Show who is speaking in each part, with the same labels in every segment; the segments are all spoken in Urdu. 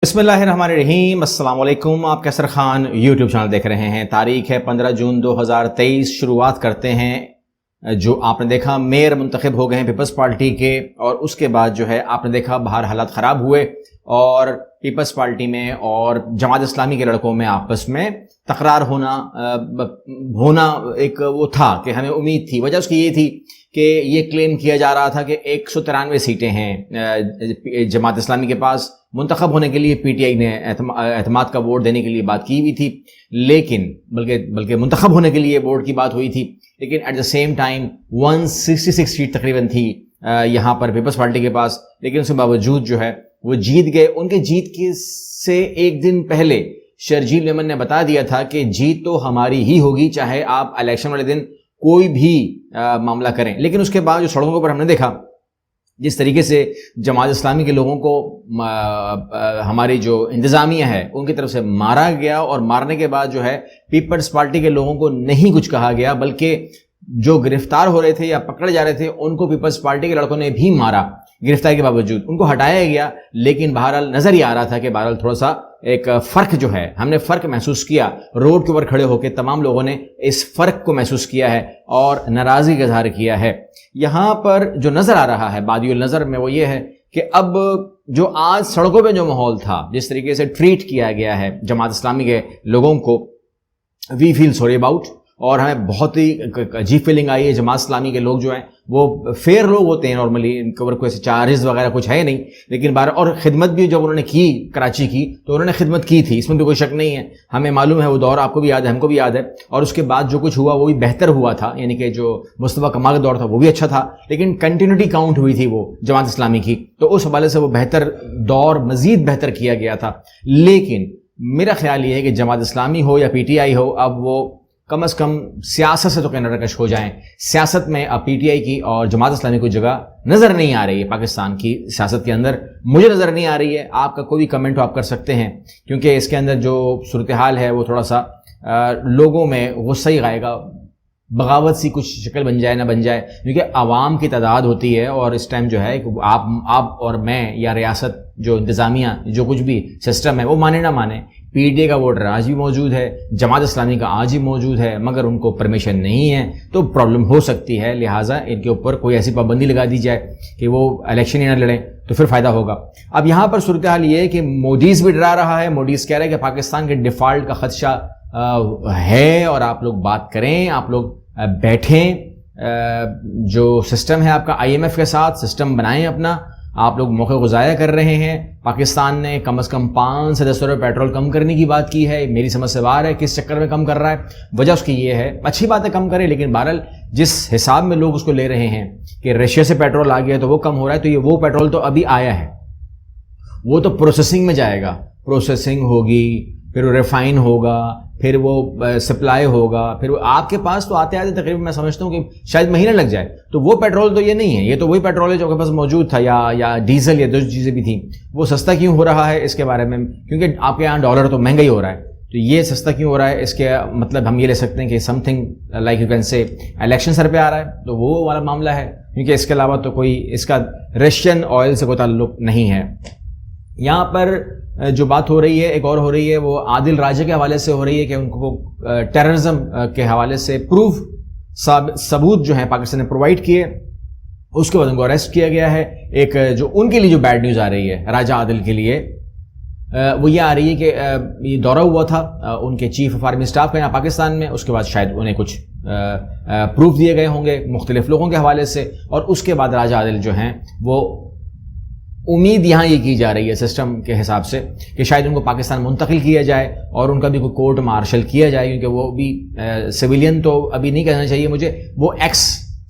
Speaker 1: بسم اللہ الرحمن الرحیم، السلام علیکم۔ آپ کیسر خان یوٹیوب چینل دیکھ رہے ہیں۔ تاریخ ہے 15 جون 2023۔ شروعات کرتے ہیں۔ جو آپ نے دیکھا میئر منتخب ہو گئے ہیں پیپلز پارٹی کے، اور اس کے بعد جو ہے آپ نے دیکھا باہر حالات خراب ہوئے اور پیپلز پارٹی میں اور جماعت اسلامی کے لڑکوں میں آپس میں تکرار ہونا ایک وہ تھا کہ ہمیں امید تھی۔ وجہ اس کی یہ تھی کہ یہ کلیم کیا جا رہا تھا کہ 193 سیٹیں ہیں جماعت اسلامی کے پاس، منتخب ہونے کے لیے پی ٹی آئی نے اعتماد کا ووٹ دینے کے لیے بات کی ہوئی تھی، لیکن بلکہ منتخب ہونے کے لیے ووٹ کی بات ہوئی تھی، لیکن at the same time 166 seat تقریباً تھی یہاں پر پیپلز پارٹی کے پاس، لیکن اس کے باوجود جو ہے وہ جیت گئے۔ ان کے جیت کے سے ایک دن پہلے شرجیل میمن نے بتا دیا تھا کہ جیت تو ہماری ہی ہوگی، چاہے آپ الیکشن والے دن کوئی بھی معاملہ کریں۔ لیکن اس کے بعد جو سڑکوں کے اوپر ہم نے دیکھا جس طریقے سے جماعت اسلامی کے لوگوں کو ہماری جو انتظامیہ ہے ان کی طرف سے مارا گیا، اور مارنے کے بعد جو ہے پیپلز پارٹی کے لوگوں کو نہیں کچھ کہا گیا، بلکہ جو گرفتار ہو رہے تھے یا پکڑے جا رہے تھے ان کو پیپلز پارٹی کے لڑکوں نے بھی مارا گرفتاری کے باوجود، ان کو ہٹایا گیا۔ لیکن بہرحال نظر ہی آ رہا تھا کہ بہرحال تھوڑا سا ایک فرق جو ہے، ہم نے فرق محسوس کیا، روڈ کے اوپر کھڑے ہو کے تمام لوگوں نے اس فرق کو محسوس کیا ہے اور ناراضگی کا اظہار کیا ہے۔ یہاں پر جو نظر آ رہا ہے بادی النظر میں وہ یہ ہے کہ اب جو آج سڑکوں پہ جو ماحول تھا، جس طریقے سے ٹریٹ کیا گیا ہے جماعت اسلامی کے لوگوں کو، وی فیل سوری اباؤٹ، اور ہمیں بہت ہی عجیب فیلنگ آئی ہے۔ جماعت اسلامی کے لوگ جو ہیں وہ فیئر لوگ ہوتے ہیں نارملی، ان کے اوپر کوئی چارجز وغیرہ کچھ ہے نہیں، لیکن اور خدمت بھی جب انہوں نے کی کراچی کی تو انہوں نے خدمت کی تھی، اس میں بھی کوئی شک نہیں ہے، ہمیں معلوم ہے وہ دور، آپ کو بھی یاد ہے، ہم کو بھی یاد ہے، اور اس کے بعد جو کچھ ہوا وہ بھی بہتر ہوا تھا، یعنی کہ جو مصطفیٰ کمال کا دور تھا وہ بھی اچھا تھا، لیکن کنٹینیوٹی کاؤنٹ ہوئی تھی وہ جماعت اسلامی کی، تو اس حوالے سے وہ بہتر دور مزید بہتر کیا گیا تھا۔ لیکن میرا خیال یہ ہے کہ جماعت اسلامی ہو یا پی ٹی آئی ہو، اب وہ کم از کم سیاست سے تو کنارہ کش ہو جائیں۔ سیاست میں اب پی ٹی آئی کی اور جماعت اسلامی کو جگہ نظر نہیں آ رہی ہے پاکستان کی سیاست کے اندر، مجھے نظر نہیں آ رہی ہے۔ آپ کا کوئی بھی کمنٹ ہو آپ کر سکتے ہیں، کیونکہ اس کے اندر جو صورتحال ہے وہ تھوڑا سا لوگوں میں غصہ ہی آئے گا، بغاوت سی کچھ شکل بن جائے نہ بن جائے، کیونکہ عوام کی تعداد ہوتی ہے، اور اس ٹائم جو ہے کہ آپ اور میں یا ریاست جو انتظامیہ جو کچھ بھی سسٹم ہے وہ مانے نہ مانے، پی ڈی اے کا ووٹر آج بھی موجود ہے، جماعت اسلامی کا آج بھی موجود ہے، مگر ان کو پرمیشن نہیں ہے، تو پرابلم ہو سکتی ہے۔ لہٰذا ان کے اوپر کوئی ایسی پابندی لگا دی جائے کہ وہ الیکشن ہی نہ لڑیں تو پھر فائدہ ہوگا۔ اب یہاں پر صورتحال یہ ہے کہ مودیز بھی ڈرا رہا ہے، مودیز کہہ رہا ہے کہ پاکستان کے ڈیفالٹ کا خدشہ ہے، اور آپ لوگ بات کریں، آپ لوگ بیٹھیں، جو سسٹم ہے آپ کا آئی ایم ایف کے ساتھ سسٹم بنائیں اپنا، آپ لوگ موقع کو ضائع کر رہے ہیں۔ پاکستان نے کم از کم 5 سے 10 روپے پیٹرول کم کرنے کی بات کی ہے، میری سمجھ سے باہر ہے کس چکر میں کم کر رہا ہے، وجہ اس کی یہ ہے، اچھی بات ہے کم کرے، لیکن بہرحال جس حساب میں لوگ اس کو لے رہے ہیں کہ رشیا سے پیٹرول آ گیا تو وہ کم ہو رہا ہے، تو یہ وہ پیٹرول تو ابھی آیا ہے، وہ تو پروسیسنگ میں جائے گا، پروسیسنگ ہوگی، پھر وہ ریفائن ہوگا، پھر وہ سپلائی ہوگا، پھر وہ آپ کے پاس تو آتے آتے تقریباً میں سمجھتا ہوں کہ شاید مہینہ لگ جائے، تو وہ پیٹرول تو یہ نہیں ہے، یہ تو وہی پیٹرول ہے جو آپ کے پاس موجود تھا، یا ڈیزل یا دو چیزیں بھی تھیں، وہ سستا کیوں ہو رہا ہے اس کے بارے میں، کیونکہ آپ کے یہاں ڈالر تو مہنگا ہی ہو رہا ہے، تو یہ سستا کیوں ہو رہا ہے، اس کے مطلب ہم یہ لے سکتے ہیں کہ something like you can say election سر پہ آ رہا ہے، تو وہ والا معاملہ ہے، کیونکہ اس کے علاوہ تو کوئی اس کا رشین آئل سے کوئی تعلق نہیں ہے۔ یہاں پر جو بات ہو رہی ہے ایک اور ہو رہی ہے، وہ عادل راجہ کے حوالے سے ہو رہی ہے کہ ان کو ٹیررزم کے حوالے سے ثبوت جو ہیں پاکستان نے پرووائڈ کیے، اس کے بعد ان کو اریسٹ کیا گیا ہے۔ ایک جو ان کے لیے جو بیڈ نیوز آ رہی ہے راجہ عادل کے لیے، وہ یہ آ رہی ہے کہ یہ دورہ ہوا تھا ان کے چیف آف آرمی اسٹاف کا یہاں پاکستان میں، اس کے بعد شاید انہیں کچھ پروف دیے گئے ہوں گے مختلف لوگوں کے حوالے سے، اور اس کے بعد راجہ عادل جو ہیں وہ امید یہاں یہ کی جا رہی ہے سسٹم کے حساب سے کہ شاید ان کو پاکستان منتقل کیا جائے اور ان کا بھی کوئی کورٹ مارشل کیا جائے، کیونکہ وہ بھی سویلین تو ابھی نہیں کہنا چاہیے مجھے، وہ ایکس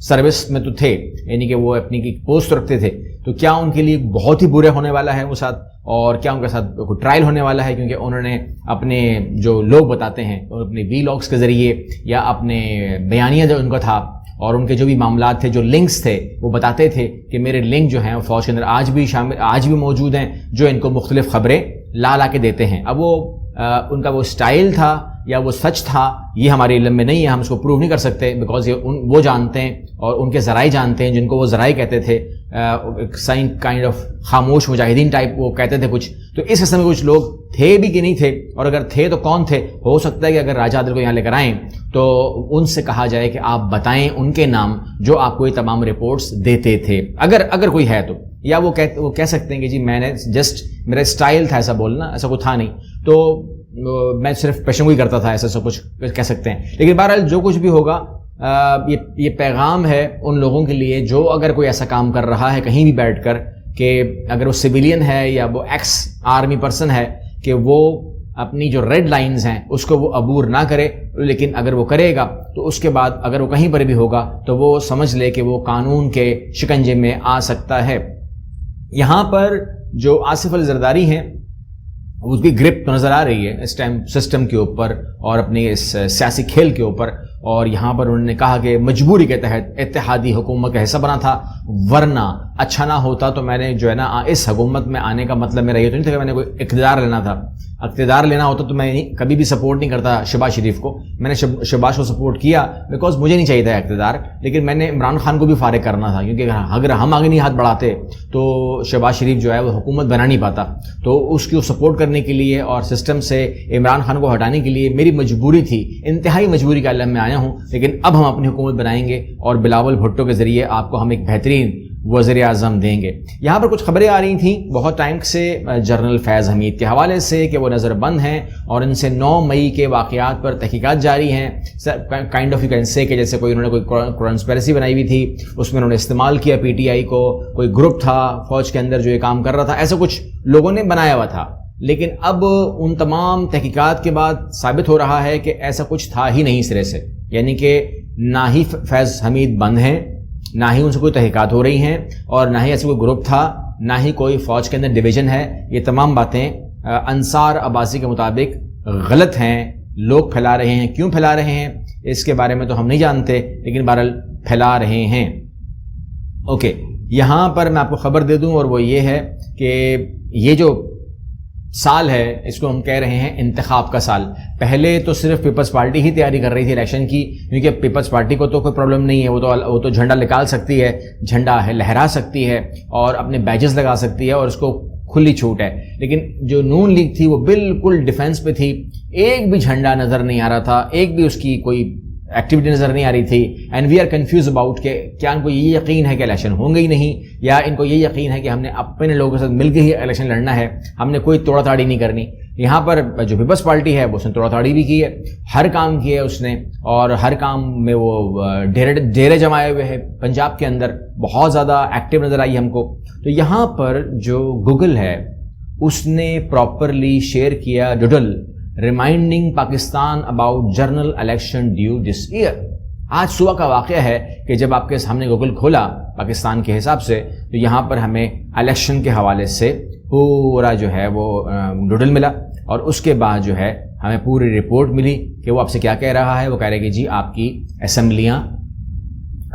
Speaker 1: سروس میں تو تھے، یعنی کہ وہ اپنی کی پوسٹ رکھتے تھے، تو کیا ان کے لیے بہت ہی برے ہونے والا ہے وہ ساتھ، اور کیا ان کے ساتھ کوئی ٹرائل ہونے والا ہے، کیونکہ انہوں نے اپنے جو لوگ بتاتے ہیں اپنے وی لاگس کے ذریعے یا اپنے بیانیہ جو ان کا تھا اور ان کے جو بھی معاملات تھے، جو لنکس تھے، وہ بتاتے تھے کہ میرے لنک جو ہیں وہ فوج کے اندر آج بھی موجود ہیں، جو ان کو مختلف خبریں لا کے دیتے ہیں۔ اب وہ ان کا وہ سٹائل تھا یا وہ سچ تھا یہ ہمارے علم میں نہیں ہے, ہم اس کو پروو نہیں کر سکتے, بیکاز یہ وہ جانتے ہیں اور ان کے ذرائع جانتے ہیں, جن کو وہ ذرائع کہتے تھے, سائن کائنڈ آف خاموش مجاہدین ٹائپ وہ کہتے تھے کچھ. تو اس قسم کے کچھ لوگ تھے بھی کہ نہیں تھے, اور اگر تھے تو کون تھے؟ ہو سکتا ہے کہ اگر راجہ عادل کو یہاں لے کر آئیں تو ان سے کہا جائے کہ آپ بتائیں ان کے نام جو آپ کو یہ تمام رپورٹس دیتے تھے, اگر کوئی ہے تو. یا وہ کہہ سکتے ہیں کہ جی میں نے جسٹ میرا اسٹائل تھا ایسا بولنا, ایسا کوئی تھا نہیں, تو میں صرف پیشنگوئی کرتا تھا, ایسا سب کچھ کہہ سکتے ہیں. لیکن بہرحال جو کچھ بھی ہوگا یہ پیغام ہے ان لوگوں کے لیے جو اگر کوئی ایسا کام کر رہا ہے کہیں بھی بیٹھ کر, کہ اگر وہ سویلین ہے یا وہ ایکس آرمی پرسن ہے, کہ وہ اپنی جو ریڈ لائنز ہیں اس کو وہ عبور نہ کرے, لیکن اگر وہ کرے گا تو اس کے بعد اگر وہ کہیں پر بھی ہوگا تو وہ سمجھ لے کہ وہ قانون کے شکنجے میں آ سکتا ہے. یہاں پر جو آصف علی زرداری ہیں اس کی گرپ تو نظر آ رہی ہے اس ٹائم سسٹم کے اوپر اور اپنی اس سیاسی کھیل کے اوپر, اور یہاں پر انہوں نے کہا کہ مجبوری کے تحت اتحادی حکومت کا حصہ بنا تھا, ورنہ اچھا نہ ہوتا تو میں نے جو ہے نا اس حکومت میں آنے کا مطلب میرا یہ تو نہیں تھا کہ میں نے کوئی اقتدار لینا تھا. اقتدار لینا ہوتا تو میں کبھی بھی سپورٹ نہیں کرتا شہباز شریف کو. میں نے شہباز کو سپورٹ کیا بیکاز مجھے نہیں چاہیے تھا اقتدار, لیکن میں نے عمران خان کو بھی فارغ کرنا تھا, کیونکہ اگر ہم آگے نہیں ہاتھ بڑھاتے تو شہباز شریف جو ہے وہ حکومت بنا نہیں پاتا. تو اس کو سپورٹ کرنے کے لیے اور سسٹم سے عمران خان کو ہٹانے کے لیے میری مجبوری تھی, انتہائی مجبوری کا عالم میں آیا ہوں. لیکن اب ہم اپنی حکومت بنائیں گے اور بلاول بھٹو کے ذریعے آپ کو ہم ایک بہترین وزیر اعظم دیں گے. یہاں پر کچھ خبریں آ رہی تھیں بہت ٹائم سے جنرل فیض حمید کے حوالے سے کہ وہ نظر بند ہیں اور ان سے 9 مئی کے واقعات پر تحقیقات جاری ہیں. کائنڈ آف یو کین سے کہ جیسے انہوں نے کوئی کانسپیریسی بنائی ہوئی تھی, اس میں انہوں نے استعمال کیا پی ٹی آئی کو, کوئی گروپ تھا فوج کے اندر جو یہ کام کر رہا تھا, ایسا کچھ لوگوں نے بنایا ہوا تھا. لیکن اب ان تمام تحقیقات کے بعد ثابت ہو رہا ہے کہ ایسا کچھ تھا ہی نہیں سرے سے, یعنی کہ نہ ہی فیض حمید بند ہیں, نہ ہی ان سے کوئی تحقیقات ہو رہی ہیں, اور نہ ہی ایسا کوئی گروپ تھا, نہ ہی کوئی فوج کے اندر ڈویژن ہے. یہ تمام باتیں انصار عباسی کے مطابق غلط ہیں, لوگ پھیلا رہے ہیں. کیوں پھیلا رہے ہیں اس کے بارے میں تو ہم نہیں جانتے, لیکن بہرحال پھیلا رہے ہیں. اوکے, یہاں پر میں آپ کو خبر دے دوں, اور وہ یہ ہے کہ یہ جو سال ہے اس کو ہم کہہ رہے ہیں انتخاب کا سال. پہلے تو صرف پیپلز پارٹی ہی تیاری کر رہی تھی الیکشن کی, کیونکہ پیپلز پارٹی کو تو کوئی پرابلم نہیں ہے, وہ تو جھنڈا نکال سکتی ہے, جھنڈا ہے لہرا سکتی ہے اور اپنے بیجز لگا سکتی ہے, اور اس کو کھلی چھوٹ ہے. لیکن جو نون لیگ تھی وہ بالکل ڈیفنس پہ تھی, ایک بھی جھنڈا نظر نہیں آ رہا تھا, ایک بھی اس کی کوئی ایکٹیویٹی نظر نہیں آ رہی تھی. And we are confused about کہ کیا ان کو یہ یقین ہے کہ الیکشن ہوں گے ہی نہیں, یا ان کو یہ یقین ہے کہ ہم نے اپنے لوگوں کے ساتھ مل کے ہی الیکشن لڑنا ہے, ہم نے کوئی توڑا تاڑی نہیں کرنی. یہاں پر جو پیپلز پارٹی ہے وہ اس نے توڑا تاڑی بھی کی ہے, ہر کام کیا ہے اس نے, اور ہر کام میں وہ ڈیرے جمائے ہوئے ہے. پنجاب کے اندر بہت زیادہ ایکٹیو نظر آئی ہم کو. تو یہاں پر جو گوگل ہے اس نے پراپرلی شیئر کیا doodle reminding Pakistan about general election due this year. آج صبح کا واقعہ ہے کہ جب آپ کے سامنے گوگل کھولا پاکستان کے حساب سے, تو یہاں پر ہمیں الیکشن کے حوالے سے پورا جو ہے وہ ڈوڈل ملا, اور اس کے بعد جو ہے ہمیں پوری رپورٹ ملی کہ وہ آپ سے کیا کہہ رہا ہے. وہ کہہ رہے کہ جی آپ کی اسمبلیاں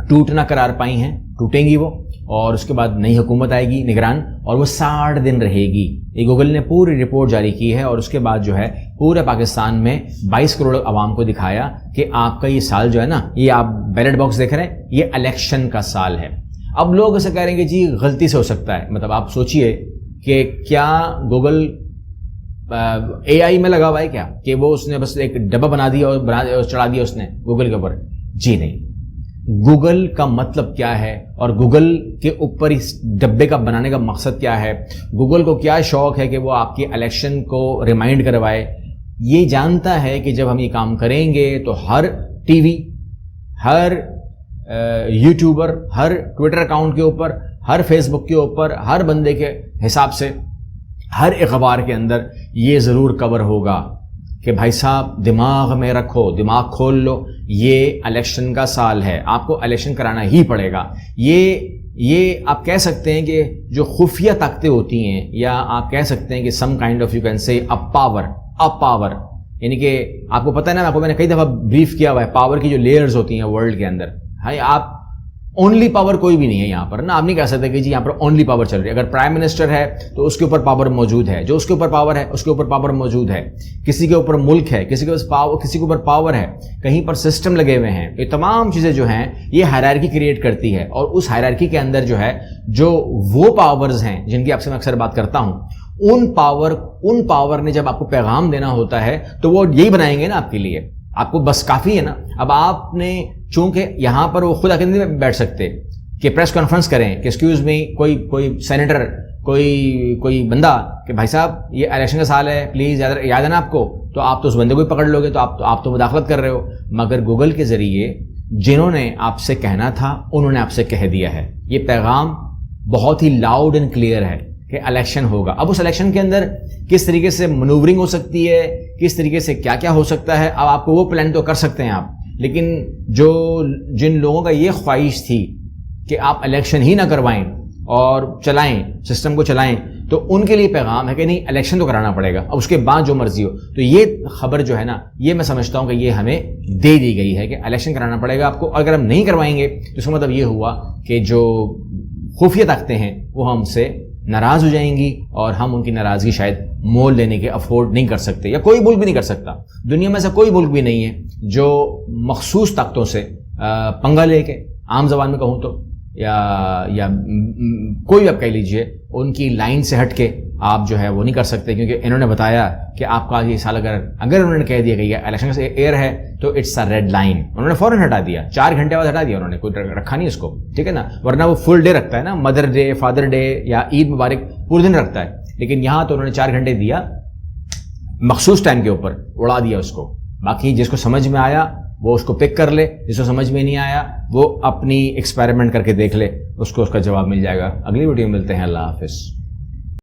Speaker 1: ٹوٹ نہ قرار پائی ہیں, ٹوٹیں گی وہ, اور اس کے بعد نئی حکومت آئے گی نگران, اور وہ 60 دن رہے گی. یہ گوگل نے پوری رپورٹ جاری کی ہے, اور اس کے بعد جو ہے پورے پاکستان میں 22 کروڑ عوام کو دکھایا کہ آپ کا یہ سال جو ہے نا, یہ آپ بیلٹ باکس دیکھ رہے ہیں, یہ الیکشن کا سال ہے. اب لوگ ایسے کہہ رہے ہیں کہ جی غلطی سے ہو سکتا ہے. مطلب آپ سوچئے کہ کیا گوگل اے آئی میں لگا ہوا ہے کیا, کہ وہ اس نے بس ایک ڈبہ بنا دیا اور چڑھا دیا اس نے گوگل کے اوپر؟ جی نہیں. گوگل کا مطلب کیا ہے, اور گوگل کے اوپر اس ڈبے کا بنانے کا مقصد کیا ہے, گوگل کو کیا شوق ہے کہ وہ آپ کے الیکشن کو ریمائنڈ کروائے. یہ جانتا ہے کہ جب ہم یہ کام کریں گے تو ہر ٹی وی, ہر یوٹیوبر, ہر ٹویٹر اکاؤنٹ کے اوپر, ہر فیس بک کے اوپر, ہر بندے کے حساب سے ہر اخبار کے اندر یہ ضرور کور ہوگا کہ بھائی صاحب دماغ میں رکھو, دماغ کھول لو, یہ الیکشن کا سال ہے, آپ کو الیکشن کرانا ہی پڑے گا. یہ آپ کہہ سکتے ہیں کہ جو خفیہ طاقتیں ہوتی ہیں, یا آپ کہہ سکتے ہیں کہ some kind of you can سے پاور, یعنی کہ آپ کو پتہ ہے نا, میں نے کئی دفعہ بریف کیا ہوا ہے پاور کی جو لیئرز ہوتی ہیں ورلڈ کے اندر. ہاں, آپ اونلی پاور کوئی بھی نہیں ہے یہاں پر نا. آپ نہیں کہہ سکتے کہ جی یہاں پر اونلی پاور چل رہی ہے. اگر پرائم منسٹر ہے تو اس کے اوپر پاور موجود ہے, جو اس کے اوپر پاور ہے اس کے اوپر پاور موجود ہے. کسی کے اوپر ملک ہے, کسی کے اوپر پاور ہے, کہیں پر سسٹم لگے ہوئے ہیں. یہ تمام چیزیں جو ہیں یہ ہائرارکی کریٹ کرتی ہے, اور اس ہائرارکی کے اندر جو ہے جو وہ پاورز ہیں جن کی آپ سے میں اکثر بات کرتا ہوں, ان پاور نے جب آپ کو پیغام دینا ہوتا ہے تو وہ یہی بنائیں گے نا آپ کے لیے. آپ کو بس کافی ہے نا. اب آپ نے چونکہ یہاں پر وہ خود آ کے نہیں بیٹھ سکتے کہ پریس کانفرنس کریں کہ ایکسکیوز می کوئی سینیٹر کوئی بندہ کہ بھائی صاحب یہ الیکشن کا سال ہے پلیز یاد ہے نا آپ کو, تو آپ تو اس بندے کو ہی پکڑ لو گے, تو آپ تو مداخلت کر رہے ہو. مگر گوگل کے ذریعے جنہوں نے آپ سے کہنا تھا انہوں نے آپ سے کہہ دیا ہے. یہ پیغام بہت ہی لاؤڈ اینڈ کلیئر ہے کہ الیکشن ہوگا. اب اس الیکشن کے اندر کس طریقے سے منورنگ ہو سکتی ہے, کس طریقے سے کیا کیا ہو سکتا ہے, اب آپ کو وہ پلان تو کر سکتے ہیں آپ, لیکن جن لوگوں کا یہ خواہش تھی کہ آپ الیکشن ہی نہ کروائیں اور چلائیں سسٹم کو چلائیں, تو ان کے لیے پیغام ہے کہ نہیں الیکشن تو کرانا پڑے گا, اب اس کے بعد جو مرضی ہو. تو یہ خبر جو ہے نا یہ میں سمجھتا ہوں کہ یہ ہمیں دے دی گئی ہے کہ الیکشن کرانا پڑے گا آپ کو. اگر ہم نہیں کروائیں گے تو اس کا مطلب یہ ہوا کہ جو خفیہ طاقتیں ہیں وہ ہم سے ناراض ہو جائیں گی, اور ہم ان کی ناراضگی شاید مول لینے کے افورڈ نہیں کر سکتے, یا کوئی ملک بھی نہیں کر سکتا. دنیا میں ایسا کوئی ملک بھی نہیں ہے جو مخصوص طاقتوں سے پنگا لے کے, عام زبان میں کہوں تو, یا کوئی آپ کہہ لیجئے ان کی لائن سے ہٹ کے آپ جو ہے وہ نہیں کر سکتے, کیونکہ انہوں نے بتایا کہ آپ کا یہ سال اگر انہوں نے کہہ دیا کہ یہ الیکشن سے ایئر ہے تو اٹس اے ریڈ لائن, انہوں نے فوراً ہٹا دیا, 4 گھنٹے بعد ہٹا دیا انہوں نے, کوئی رکھا نہیں اس کو, ٹھیک ہے نا. ورنہ وہ فل ڈے رکھتا ہے نا, مدر ڈے, فادر ڈے یا عید مبارک پورے دن رکھتا ہے, لیکن یہاں تو انہوں نے 4 گھنٹے دیا مخصوص ٹائم کے اوپر, اڑا دیا اس کو. باقی جس کو سمجھ میں آیا وہ اس کو پک کر لے, جس کو سمجھ میں نہیں آیا وہ اپنی ایکسپیریمنٹ کر کے دیکھ لے, اس کو اس کا جواب مل جائے گا. اگلی ویڈیو میں ملتے ہیں, اللہ حافظ.